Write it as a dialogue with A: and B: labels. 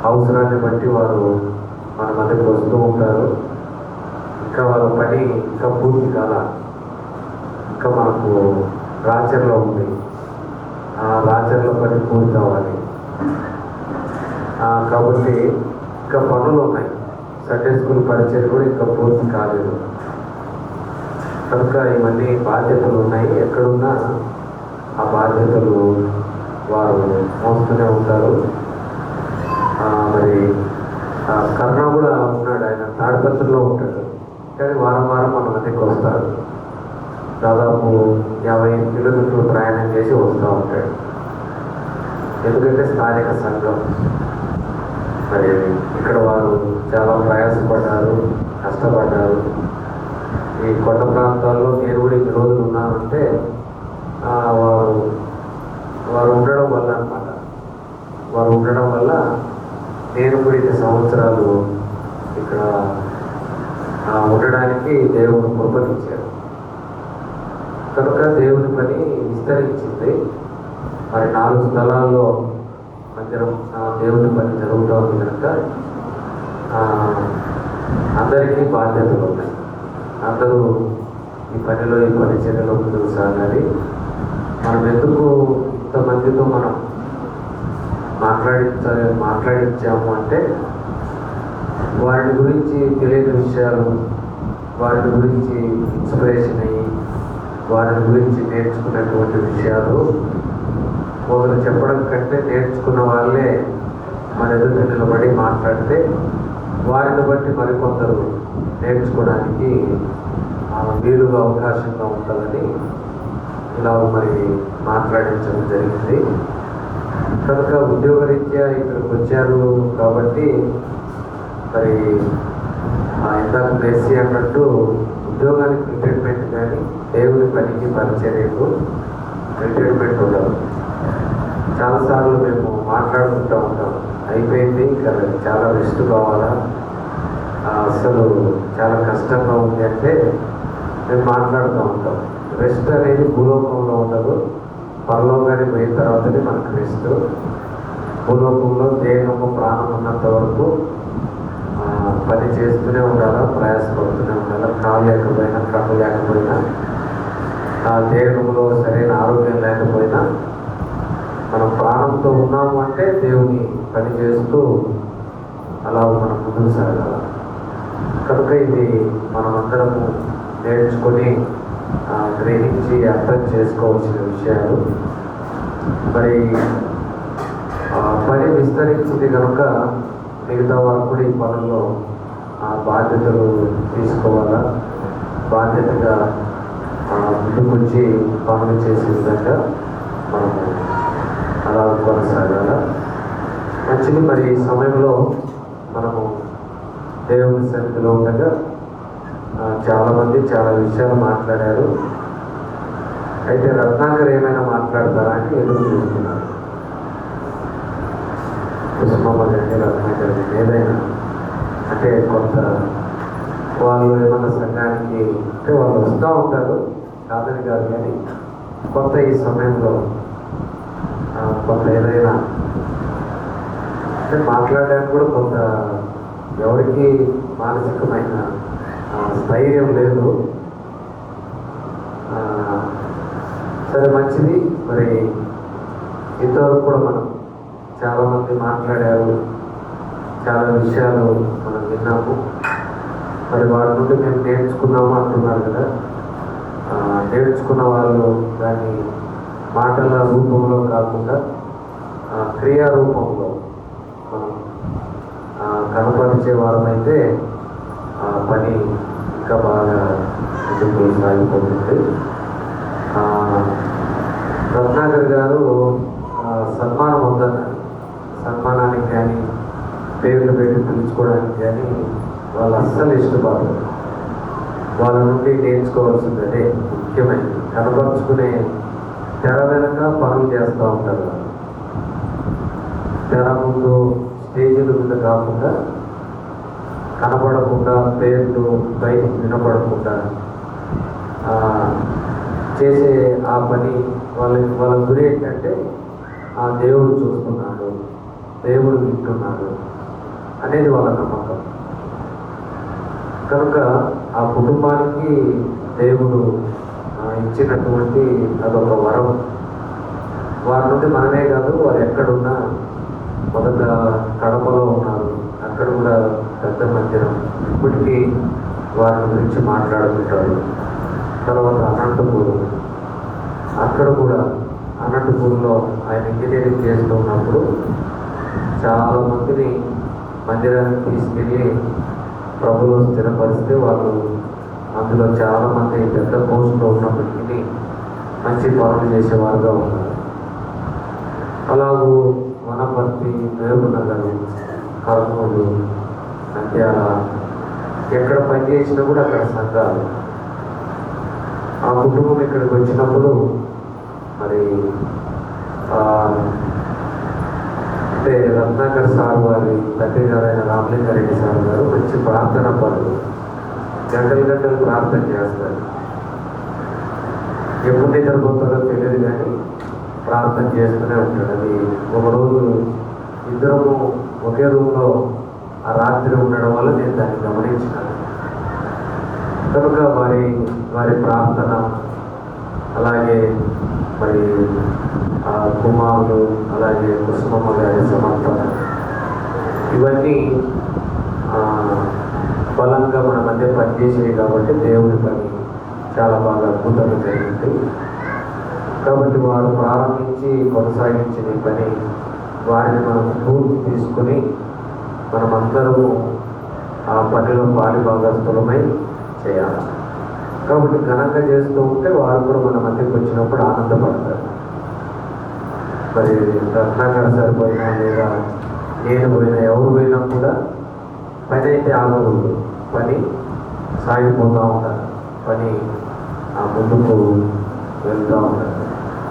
A: అవసరాన్ని బట్టి వారు మన మధ్యకి వస్తూ ఉంటారు. ఇంకా వాళ్ళ పని ఇంకా పూర్తి కాల, ఇంకా మనకు రాచర్లో ఉంది. ఆ రాచర్ల పని పూర్తి అవ్వాలి కాబట్టి ఇంకా పనులు ఉన్నాయి. సండే స్కూల్ పరిచయం కూడా ఇంకా పూర్తి కాలేదు కనుక ఇవన్నీ బాధ్యతలు ఉన్నాయి. ఎక్కడున్నా ఆ బాధ్యతలు వారు మోస్తూనే ఉంటారు. మరి కరుణ కూడా ఉన్నాడు, ఆయన తాడిపత్రిలో ఉంటాడు, కానీ వారం వారం మన మధ్యకి వస్తారు. దాదాపు 50 కిలోమీటర్లు ప్రయాణం చేసి వస్తూ ఉంటాడు. ఎందుకంటే స్థానిక సంఘం మరి ఇక్కడ వారు చాలా ప్రయాసపడ్డారు, కష్టపడ్డారు. ఈ కొండ ప్రాంతాల్లో నేను కూడా ఇన్ని రోజులు ఉన్నానంటే వారు ఉండడం వల్ల అన్నమాట. వారు ఉండడం వల్ల నేను కూడా ఇన్ని సంవత్సరాలు ఇక్కడ ఉండడానికి దేవుడు కృపనిచ్చాడు కనుక దేవుని పని విస్తరించింది. మరి 4 స్థలాల్లో మందిరం దేవుని పని జరుగుతూ ఉంది కనుక అందరికీ బాధ్యతలు ఉన్నాయి. అందరూ ఈ పనిలో ఈ పరిచర్యలో ముందుకు సాగాలి. మనం ఎందుకు ఇంతమందితో మనం మాట్లాడించాము అంటే వారి గురించి తెలియని విషయాలు, వారి గురించి ఇన్స్పిరేషన్ అయ్యి వారి గురించి నేర్చుకున్నటువంటి విషయాలు ఒకరు చెప్పడం కంటే నేర్చుకున్న వాళ్ళే మన ఎదుట నిలబడి మాట్లాడితే వారిని బట్టి మరికొందరు నేర్చుకోవడానికి వీలుగా అవకాశంగా ఉంటుందని ఇలా మరి మాట్లాడించడం జరిగింది. కనుక ఉద్యోగరీత్యా ఇక్కడికి వచ్చారు కాబట్టి మరి ఇందాక మెస్సీ అన్నట్టు ఉద్యోగానికి రిటైర్మెంట్ కానీ దేవుని పనికి పరిచర్యకు రిటైర్మెంట్ ఉండదు. చాలాసార్లు మేము మాట్లాడుకుంటూ ఉంటాం, అయిపోయింది ఇంకా చాలా రెస్ట్ కావాలా, అసలు చాలా కష్టంగా ఉంది అంటే మేము మాట్లాడుతూ ఉంటాం. రెస్ట్ అనేది భూలోకంలో ఉండదు, పరలోకానికి పోయిన తర్వాతనే మనకు రెస్ట్. భూలోకంలో దేహము ప్రాణం ఉన్నంత వరకు పని చేస్తూనే ఉండాలా, ప్రయాసపడుతూనే ఉండాలా. కాలు లేకపోయినా, కన్ను లేకపోయినా, దేహంలో సరైన ఆరోగ్యం లేకపోయినా మనం ప్రాణంతో ఉన్నాము అంటే దేవుని పని చేస్తూ అలా మనం ముందుకు సాగాల. కనుక ఇది మనమందరము నేర్చుకొని గ్రహించి అర్థం చేసుకోవాల్సిన విషయాలు. మరి పని విస్తరించింది కనుక మిగతా వారు కూడా ఈ పనుల్లో బాధ్యతలు తీసుకోవాలా, బాధ్యతగా ముందుకొచ్చి పనులు చేసే విధంగా మనము అలా కొనసాగాల. మంచిది. మరి ఈ సమయంలో మనము దేవుని సన్నిధిలో ఉండగా చాలామంది చాలా విషయాలు మాట్లాడారు. అయితే రత్నాకర్ ఏమైనా మాట్లాడతారా అని ఎదురు చూస్తున్నారు. పుష్పమ్మ కానీ రత్నాకర్ ఏదైనా అంటే కొంత వాళ్ళు ఏమన్నా సంఘానికి అంటే వాళ్ళు వస్తూ ఉంటారు, కాదని కాదు, కానీ కొంత ఈ సమయంలో కొంత ఏదైనా అంటే మాట్లాడడానికి కూడా కొంత ఎవరికి మానసికమైన స్థైర్యం లేదు. సరే, మంచిది. మరి ఇంతవరకు కూడా మనం చాలామంది మాట్లాడారు, చాలా విషయాలు మనం విన్నాము. మరి వాటి నుండి మేము నేర్చుకున్నాము అంటున్నారు కదా. నేర్చుకున్న వాళ్ళు దాన్ని మాటల రూపంలో కాకుండా క్రియా రూపంలో మనం కనపరిచే వారమైతే పని ఇంకా బాగా ముందుకు సాగిపోతుంది. రత్నాకర్ గారు సన్మానం ఉందన్నారు. సన్మానానికి కానీ పేర్లు పెట్టి పిలుచుకోవడానికి కానీ వాళ్ళు అస్సలు ఇష్టపడరు. వాళ్ళ నుండి నేర్చుకోవాల్సింది అదే ముఖ్యమైనది. కనపరుచుకునే తెర వెనక పనులు చేస్తూ ఉంటారు. తెర ముందు స్టేజీల మీద కాకుండా, కనపడకుండా, పేర్లు బయటికి వినపడకుండా చేసే ఆ పని వాళ్ళ గురి ఏంటంటే దేవుడు చూస్తున్నాడు, దేవుడు వింటున్నాడు అనేది వాళ్ళ నమ్మకం. కనుక ఆ కుటుంబానికి దేవుడు ఇచ్చినటువంటి అదొక వరం. వారి నుండి మనమే కాదు, వారు ఎక్కడున్నా, మొదట కడపలో ఉన్నారు, అక్కడ కూడా పెద్ద మందిరం, ఇప్పటికీ వారి గురించి మాట్లాడుతుంటారు. తర్వాత అనంతపూర్, అక్కడ కూడా అనంతపూర్లో ఆయన ఇంజనీరింగ్ చేస్తున్నప్పుడు చాలామందిని మందిరానికి తీసుకెళ్ళి ప్రభులో స్థిరపరిస్తే వాళ్ళు అందులో చాలామంది పెద్ద పోస్టులో ఉన్నప్పటికీ మంచి పనులు చేసేవారుగా ఉన్నారు. అలాగూ వనపర్తి, మహబూబ్నగర్, కర్నూలు, నంద్యాల, ఎక్కడ పనిచేసినా కూడా అక్కడ సంఘాలు. ఆ కుటుంబం ఇక్కడికి వచ్చినప్పుడు మరి అంటే రత్నాకర్ సార్ వారి తండ్రి గారైన రామలింగారెడ్డి సార్ గారు మంచి ప్రార్థన పనులు, గంటలు గంటలు ప్రార్థన చేస్తారు. ఎప్పుడు నిద్రపోతారో తెలియదు కానీ ప్రార్థన చేస్తూనే ఉంటాడు. అది ఒకరోజు ఇద్దరము ఒకే రూమ్లో ఆ రాత్రి ఉండడం వల్ల నేను దాన్ని గమనించినాను. కనుక వారి ప్రార్థన, అలాగే మరి ఆ కుమారుడు, అలాగే కుసుమమ్మ గారి సమర్పణ, ఇవన్నీ బలంగా మన మధ్య పనిచేసేవి కాబట్టి దేవుడి పని చాలా బాగా అద్భుతంగా జరిగింది. కాబట్టి వారు ప్రారంభించి కొనసాగించిన ఈ పని, వారిని మనం పూర్తి తీసుకుని మనమందరము ఆ పనిలో పాలి భాగస్థులమై చేయాలి. కాబట్టి ఘనంగా చేస్తూ ఉంటే వారు కూడా మన మధ్యకి వచ్చినప్పుడు ఆనందపడతారు. మరి రత్నాకర్ సార్ పోయినా, లేదా నేను పోయినా, ఎవరు పోయినా కూడా పని అయితే ఆగకూడదు. పని సాగిపోతూ ఉంటారు, పని ముందుకు వెళ్తూ ఉంటారు.